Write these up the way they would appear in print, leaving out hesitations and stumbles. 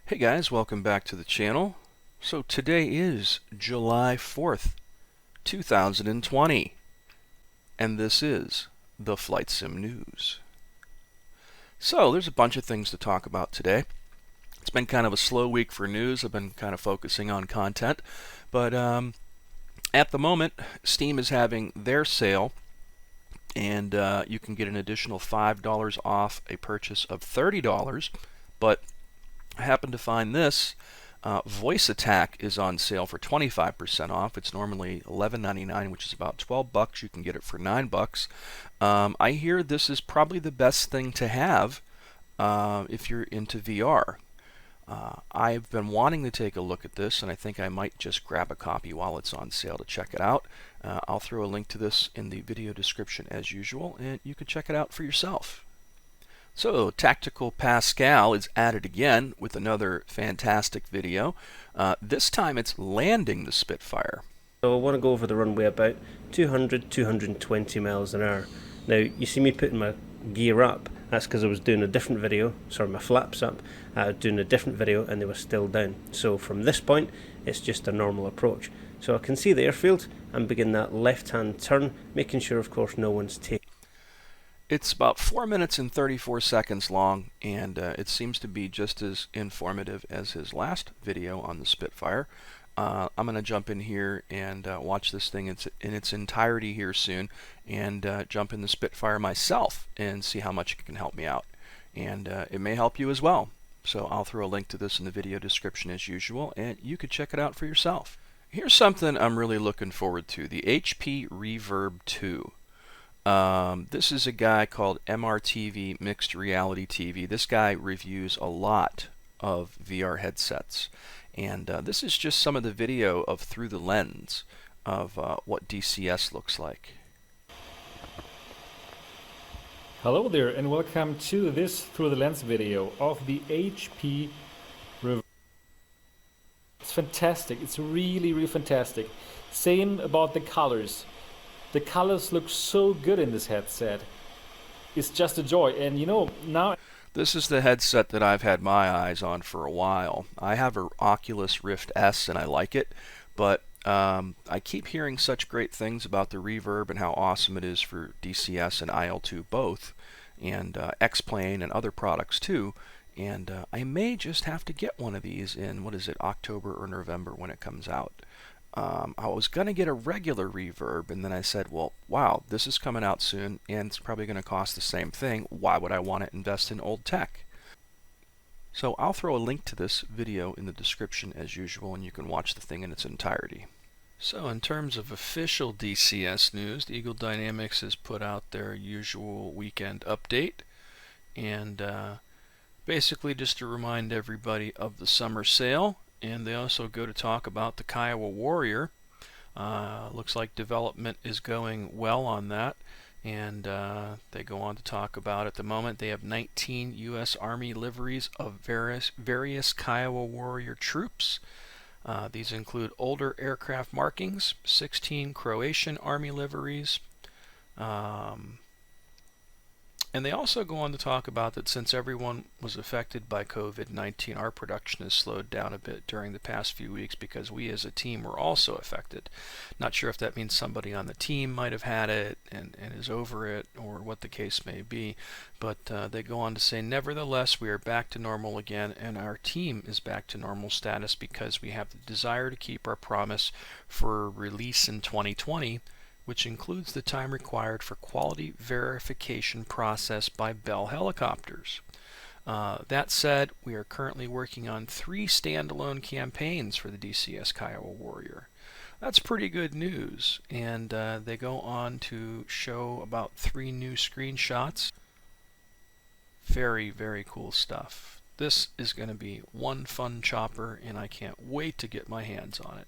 Hey guys, welcome back to the channel. So today is July 4th, 2020, and this is the Flight Sim News. So there's a bunch of things to talk about today. It's been kind of a slow week for news. I've been kind of focusing on content, but at the moment, Steam is having their sale, and you can get an additional $5 off a purchase of $30, but I happened to find this. Voice Attack is on sale for 25% off. It's normally $11.99, which is about $12. You can get it for $9. I hear this is probably the best thing to have if you're into VR. I've been wanting to take a look at this, and I think I might just grab a copy while it's on sale to check it out. I'll throw a link to this in the video description as usual, and you can check it out for yourself. So, Tactical Pascale is at it again with another fantastic video. This time it's landing the Spitfire. So I want to go over the runway about 200-220 miles an hour. Now, you see me putting my gear up. That's because I was doing a different video. Sorry, my flaps up. I was doing a different video and they were still down. So from this point, it's just a normal approach. So I can see the airfield and begin that left-hand turn, making sure, of course, no one's taking. It's about 4 minutes and 34 seconds long, and it seems to be just as informative as his last video on the Spitfire. I'm going to jump in here and watch this thing in its entirety here soon, and jump in the Spitfire myself and see how much it can help me out. And it may help you as well. So I'll throw a link to this in the video description as usual, and you could check it out for yourself. Here's something I'm really looking forward to, the HP Reverb 2. This is a guy called MRTV, Mixed Reality TV. This guy reviews a lot of VR headsets. And this is just some of the video of through the lens of what DCS looks like. Hello there and welcome to this through the lens video of the HP Reverb. It's fantastic. It's really fantastic. Same about the colors. The colors look so good in this headset. It's just a joy. And you know, now this is the headset that I've had my eyes on for a while. I have an Oculus Rift S and I like it, but I keep hearing such great things about the Reverb and how awesome it is for DCS and IL2 both, and X-Plane and other products too. And I may just have to get one of these in, what is it, October or November when it comes out. I was going to get a regular Reverb, and then I said, well, wow, this is coming out soon, and it's probably going to cost the same thing. Why would I want to invest in old tech? So I'll throw a link to this video in the description as usual, and you can watch the thing in its entirety. So in terms of official DCS news, Eagle Dynamics has put out their usual weekend update, and basically just to remind everybody of the summer sale. And they also go to talk about the Kiowa Warrior. Looks like development is going well on that. And they go on to talk about, at the moment, they have 19 U.S. Army liveries of various Kiowa Warrior troops. These include older aircraft markings, 16 Croatian Army liveries. And they also go on to talk about that since everyone was affected by COVID-19, our production has slowed down a bit during the past few weeks because we as a team were also affected. Not sure if that means somebody on the team might have had it and is over it, or what the case may be. But they go on to say, nevertheless, we are back to normal again, and our team is back to normal status because we have the desire to keep our promise for release in 2020, which includes the time required for quality verification process by Bell helicopters. That said, we are currently working on 3 standalone campaigns for the DCS Kiowa Warrior. That's pretty good news, and they go on to show about 3 new screenshots. Very cool stuff. This is going to be one fun chopper, and I can't wait to get my hands on it.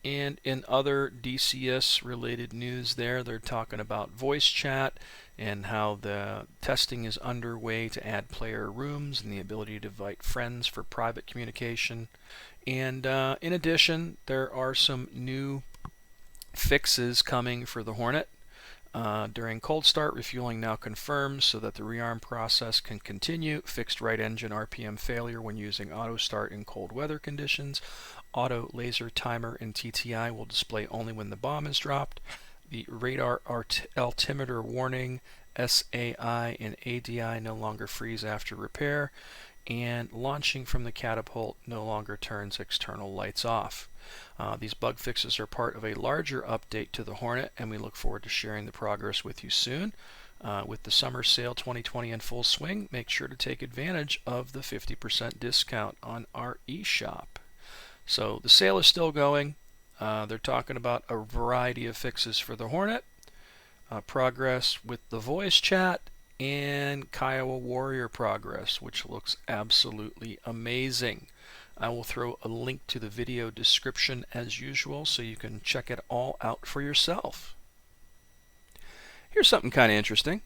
And in other DCS related news they're talking about voice chat and how the testing is underway to add player rooms and the ability to invite friends for private communication. And in addition, there are some new fixes coming for the Hornet. During cold start, refueling now confirmed so that the rearm process can continue. Fixed right engine RPM failure when using auto start in cold weather conditions. Auto laser timer in TTI will display only when the bomb is dropped. The radar altimeter warning, SAI and ADI no longer freeze after repair. And launching from the catapult no longer turns external lights off. These bug fixes are part of a larger update to the Hornet, and we look forward to sharing the progress with you soon. With the summer sale 2020 in full swing, make sure to take advantage of the 50% discount on our eShop. So the sale is still going. They're talking about a variety of fixes for the Hornet, progress with the voice chat, and Kiowa Warrior progress, which looks absolutely amazing. I will throw a link to the video description as usual so you can check it all out for yourself. Here's something kind of interesting.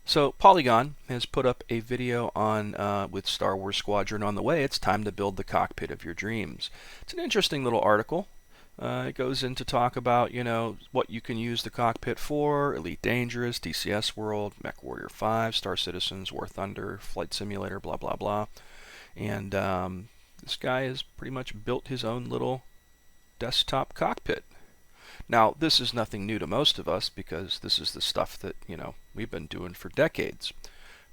So Polygon has put up a video on with Star Wars Squadron on the way. It's time to build the cockpit of your dreams. It's an interesting little article. It goes into talk about, what you can use the cockpit for: Elite Dangerous, DCS World, Mech Warrior 5, Star Citizens, War Thunder, Flight Simulator, blah, blah, blah. And this guy has pretty much built his own little desktop cockpit. Now, this is nothing new to most of us because this is the stuff that, we've been doing for decades.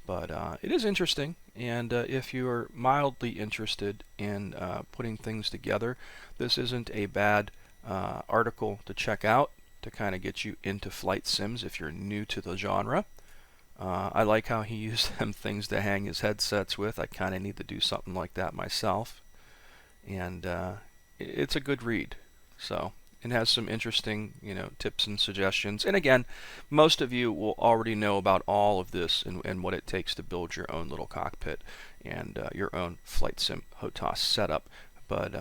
But it is interesting, and if you are mildly interested in putting things together, this isn't a bad article to check out to kind of get you into flight sims if you're new to the genre. I like how he used them things to hang his headsets with. I kind of need to do something like that myself. And it's a good read. So it has some interesting, tips and suggestions. And again, most of you will already know about all of this and what it takes to build your own little cockpit and your own flight sim HOTAS setup. But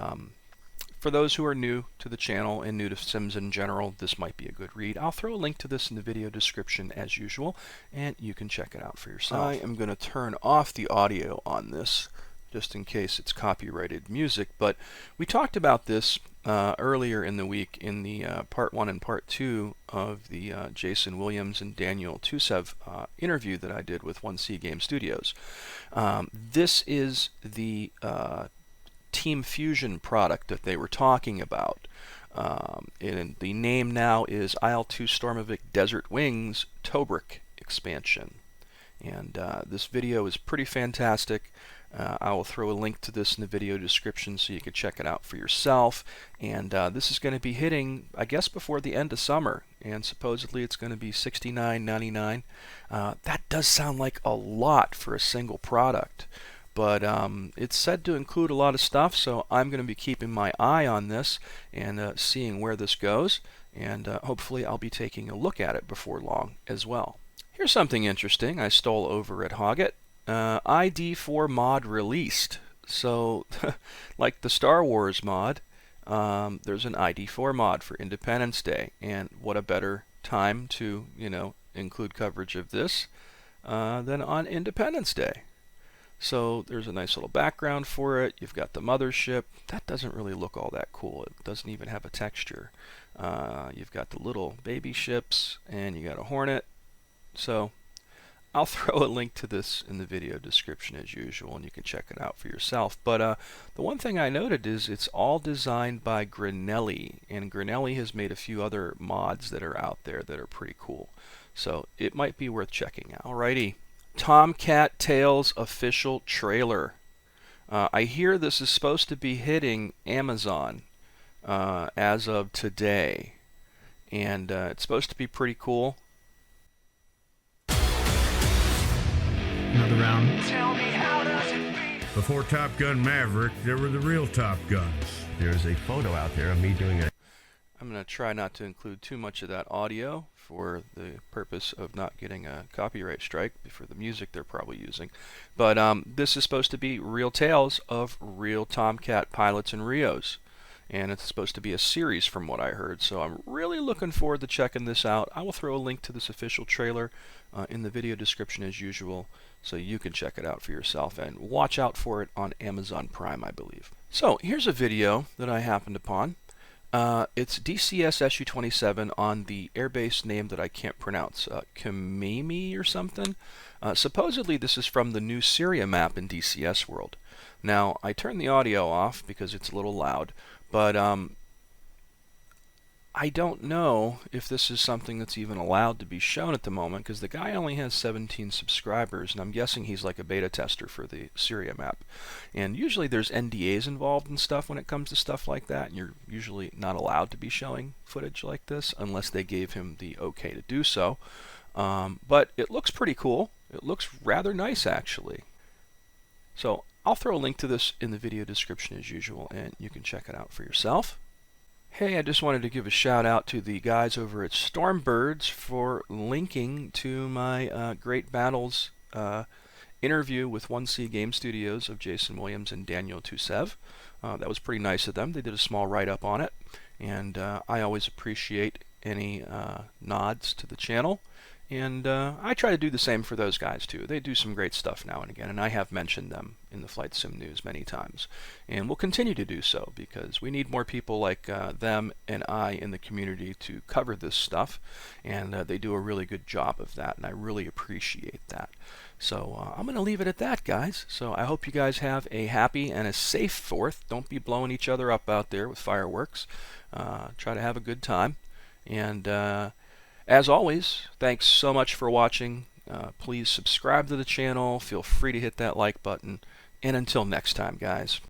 for those who are new to the channel and new to sims in general, this might be a good read. I'll throw a link to this in the video description as usual, and you can check it out for yourself. I am going to turn off the audio on this just in case it's copyrighted music, but we talked about this earlier in the week in the part 1 and part 2 of the Jason Williams and Daniel Tusev interview that I did with 1C Game Studios. This is the Team Fusion product that they were talking about. And the name now is IL-2 Sturmovik Desert Wings TOBRUK expansion. And this video is pretty fantastic. I will throw a link to this in the video description so you can check it out for yourself. And this is going to be hitting, I guess, before the end of summer. And supposedly it's going to be $69.99. That does sound like a lot for a single product. But it's said to include a lot of stuff, so I'm going to be keeping my eye on this and seeing where this goes. And hopefully I'll be taking a look at it before long as well. Here's something interesting I stole over at Hoggit. ID4 Mod released. So, like the Star Wars mod, there's an ID4 mod for Independence Day. And what a better time to, include coverage of this than on Independence Day. So there's a nice little background for it. You've got the mothership. That doesn't really look all that cool. It doesn't even have a texture. You've got the little baby ships, and you got a Hornet. So I'll throw a link to this in the video description as usual, and you can check it out for yourself. But the one thing I noted is it's all designed by Granelli, and Granelli has made a few other mods that are out there that are pretty cool. So it might be worth checking out. Alrighty. Tomcat Tales official trailer. I hear this is supposed to be hitting Amazon as of today, and it's supposed to be pretty cool. Another round. Tell me, how does it feel? Before Top Gun Maverick, there were the real Top Guns. There's a photo out there of me doing a... I'm going to try not to include too much of that audio for the purpose of not getting a copyright strike for the music they're probably using. But this is supposed to be real tales of real Tomcat pilots and Rios. And it's supposed to be a series from what I heard. So I'm really looking forward to checking this out. I will throw a link to this official trailer in the video description as usual, so you can check it out for yourself. And watch out for it on Amazon Prime, I believe. So here's a video that I happened upon. It's DCS Su-27 on the airbase name that I can't pronounce, Khameime or something. Supposedly this is from the new Syria map in DCS World. Now, I turned the audio off because it's a little loud, but I don't know if this is something that's even allowed to be shown at the moment, because the guy only has 17 subscribers, and I'm guessing he's like a beta tester for the Syria map. And usually there's NDAs involved and stuff when it comes to stuff like that, and you're usually not allowed to be showing footage like this unless they gave him the okay to do so. But it looks pretty cool. It looks rather nice, actually. So I'll throw a link to this in the video description as usual, and you can check it out for yourself. Hey, I just wanted to give a shout out to the guys over at Stormbirds for linking to my Great Battles interview with 1C Game Studios of Jason Williams and Daniel Tusev. That was pretty nice of them. They did a small write-up on it, and I always appreciate any nods to the channel. And I try to do the same for those guys too. They do some great stuff now and again, and I have mentioned them in the Flight Sim News many times. And we'll continue to do so because we need more people like them and I in the community to cover this stuff. And they do a really good job of that, and I really appreciate that. So I'm going to leave it at that, guys. So I hope you guys have a happy and a safe 4th. Don't be blowing each other up out there with fireworks. Try to have a good time. And as always, thanks so much for watching. Please subscribe to the channel. Feel free to hit that like button. And until next time, guys.